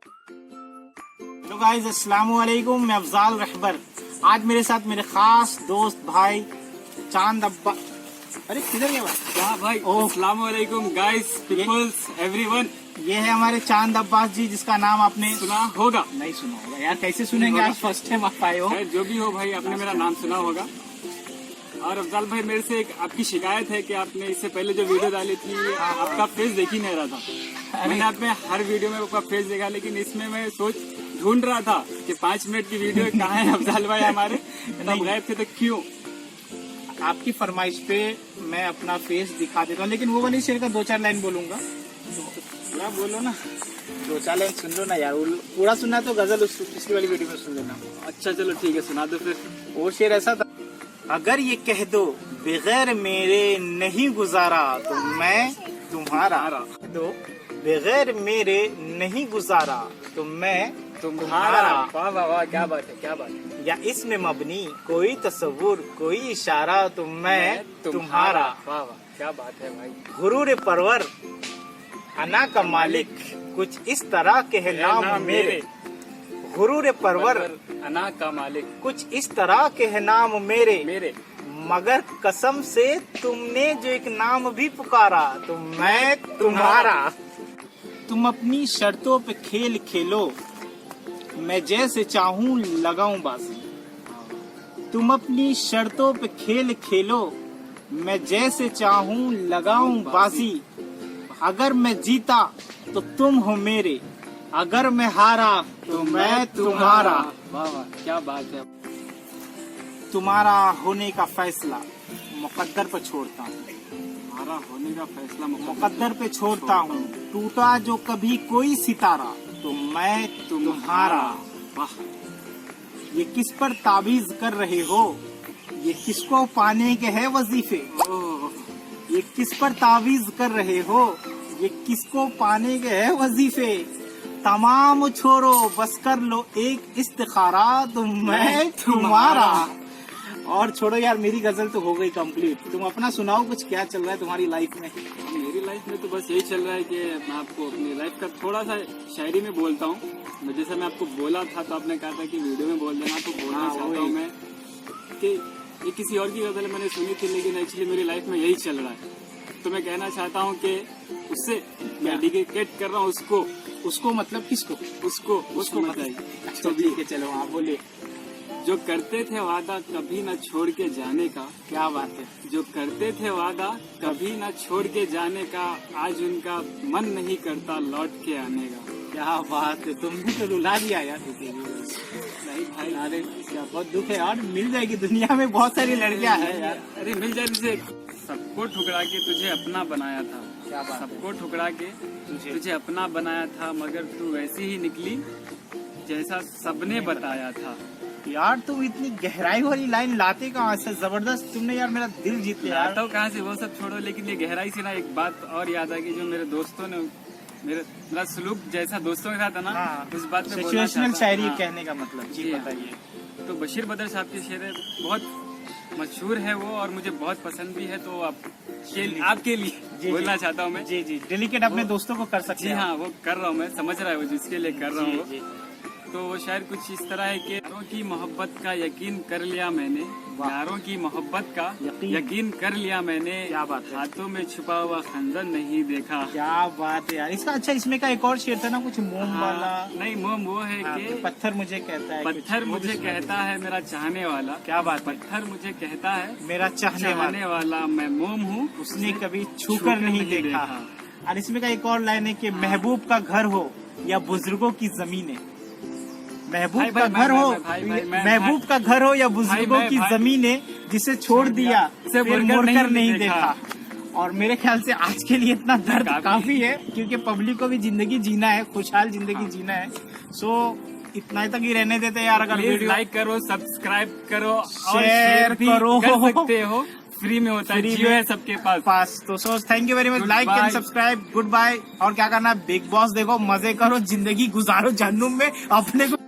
Hello guys, अस्सलाम वालेकुम। मैं अफजाल रहबर। आज मेरे साथ मेरे खास दोस्त भाई चांद अब्बा। अरे किधर गया भाई? क्या भाई? अस्सलाम वालेकुम गाइस, पीपल्स, एवरीवन। ये है हमारे चांद अब्बास जी, जिसका नाम आपने सुना होगा? नहीं सुना होगा यार, कैसे सुनेंगे? आज फर्स्ट टाइम आप आए हो। जो भी हो भाई, आपने मेरा नाम सुना होगा। और अफजाल भाई, मेरे से एक आपकी शिकायत है कि आपने इससे पहले जो वीडियो डाली थी आपका फेस देख ही नहीं रहा था। मैंने आप में हर वीडियो में आपका फेस देखा, लेकिन इसमें मैं ढूंढ रहा था कि 5 मिनट की वीडियो कहाँ है अफजाल भाई हमारे, तब गायब थे। तो क्यों? आपकी फरमाइश पे मैं अपना फेस दिखा देता हूँ, लेकिन वो वाली शेर का 2-4 लाइन बोलूंगा। पूरा बोलो ना। 2-4 लाइन सुन लो ना यार, पूरा सुनना तो गजल पिछली वाली वीडियो में सुन लेना। अच्छा चलो ठीक है, सुना दो फिर। वो शेर ऐसा था, अगर ये कह दो बगैर मेरे नहीं गुजारा तो मैं तुम्हारा, दो बगैर मेरे नहीं गुजारा तो मैं तुम्हारा। वाह वाह वाह, क्या बात है, क्या बात है। या इसमें मबनी कोई तस्वुर कोई इशारा तो मैं तुम्हारा। वाह वाह, क्या बात है भाई। गुरूर परवर अना का मालिक कुछ इस तरह के नाम मेरे। गुरूर परवर अना का मालिक कुछ इस तरह के है नाम मेरे। मगर कसम से तुमने जो एक नाम भी पुकारा तो मैं तुम्हारा। तुम अपनी शर्तों पे खेल खेलो, मैं जैसे चाहूं लगाऊं बाजी। तुम अपनी शर्तों पे खेल खेलो, मैं जैसे चाहूं लगाऊं बाजी। अगर मैं जीता तो तुम हो मेरे, अगर मैं हारा तो मैं तुम्हारा। वाह वाह, क्या बात है। तुम्हारा होने का फैसला मुकद्दर पर छोड़ता हूँ, हमारा होने का फैसला मुकद्दर पे छोड़ता हूँ। टूटा जो कभी कोई सितारा तो मैं तुम्हारा। वाह, ये किस पर ताबीज कर रहे हो, ये किसको पाने के है वजीफे। ये किस पर ताबीज कर रहे हो, ये किसको पाने के है वजीफे। तमाम छोड़ो बस कर लो एक इस्तिखारा तो मैं तुम्हारा। और छोड़ो यार, मेरी गजल तो हो गई कंप्लीट। तुम अपना सुनाओ, कुछ क्या चल रहा है तुम्हारी लाइफ में? मेरी लाइफ में तो बस यही चल रहा है कि मैं आपको अपनी लाइफ का थोड़ा सा शायरी में बोलता हूँ। जैसे मैं आपको बोला था तो आपने कहा था कि वीडियो में बोल देना, तो बोलना चाहता हूँ मैं कि ये किसी और की गजल मैंने सुनी थी, लेकिन एक्चुअली मेरी लाइफ में यही चल रहा है। तो मैं कहना चाहता हूँ कि उससे मैं डेडिकेट कर रहा हूँ उसको मतलब किसको? उसको बताइए। अच्छा ठीक है, चलो आप बोलिए। जो करते थे वादा कभी न छोड़ के जाने का। क्या बात है। जो करते थे वादा कभी न छोड़ के जाने का, आज उनका मन नहीं करता लौट के आने का। क्या बात है, तुम भी तो रुला दिया यार। नहीं भाई, अरे क्या बहुत दुख है यार। मिल जाएगी, दुनिया में बहुत सारी लड़कियां हैं यार। अरे मिल जाए। तुझे सबको ठुकरा के तुझे अपना बनाया था। क्या बात है। सबको ठुकरा के तुझे अपना बनाया था, मगर तू वैसी ही निकली जैसा सबने बताया था। यार तुम इतनी गहराई वाली लाइन लाते कहाँ से? जबरदस्त, तुमने यार मेरा दिल जीत लिया यार। लाता हूँ कहाँ से, वो सब छोड़ो। लेकिन ये गहराई से ना एक बात और याद आ गई, जो मेरे दोस्तों ने मेरा सलूक जैसा दोस्तों के साथ है ना, उस बात में सिचुएशनल शायरी कहने का मतलब। जी बताइए। तो बशीर बदर साहब की शेर बहुत मशहूर है वो, और मुझे बहुत पसंद भी है। तो आपके लिए बोलना चाहता हूँ मैं। जी जी, डेलीकेट अपने दोस्तों को कर सकते हैं। जी हाँ, वो कर रहा हूँ मैं, समझ रहा है वो जिसके लिए कर रहा हूँ। तो वो शायद कुछ इस तरह है कि यारों की मोहब्बत का यकीन कर लिया मैंने, यारों की मोहब्बत का यकीन कर लिया मैंने। क्या बात है। हाथों में छुपा हुआ खंजर नहीं देखा। क्या बात है यार इसका। अच्छा, इसमें का एक और शेर था ना, कुछ मोम वाला? नहीं, मोम वो है कि पत्थर मुझे कहता है, पत्थर मुझे कहता है मेरा चाहने वाला। क्या बात। पत्थर मुझे कहता है मेरा चाहने वाला, मैं मोम हूँ उसने कभी छूकर नहीं देखा। और इसमें का एक और लाइन है कि महबूब का घर हो या बुजुर्गों की जमीनें। महबूब का घर हो, महबूब का घर हो या बुजुर्गों की जमीनें, जिसे छोड़ दिया फिर मुड़कर नहीं देखा। और मेरे ख्याल से आज के लिए इतना दर्द काफी है, क्योंकि पब्लिक को भी जिंदगी जीना है, खुशहाल जिंदगी जीना है। सो इतना तक ही रहने देते यार। अगर वीडियो लाइक करो, सब्सक्राइब करो, शेयर करो, कर सकते हो, फ्री में होता है, जियो है सबके पास। तो so thank you very much. Like and subscribe. Goodbye. और क्या करना है, बिग बॉस देखो, मजे करो, जिंदगी गुजारो जहन्नुम में अपने को।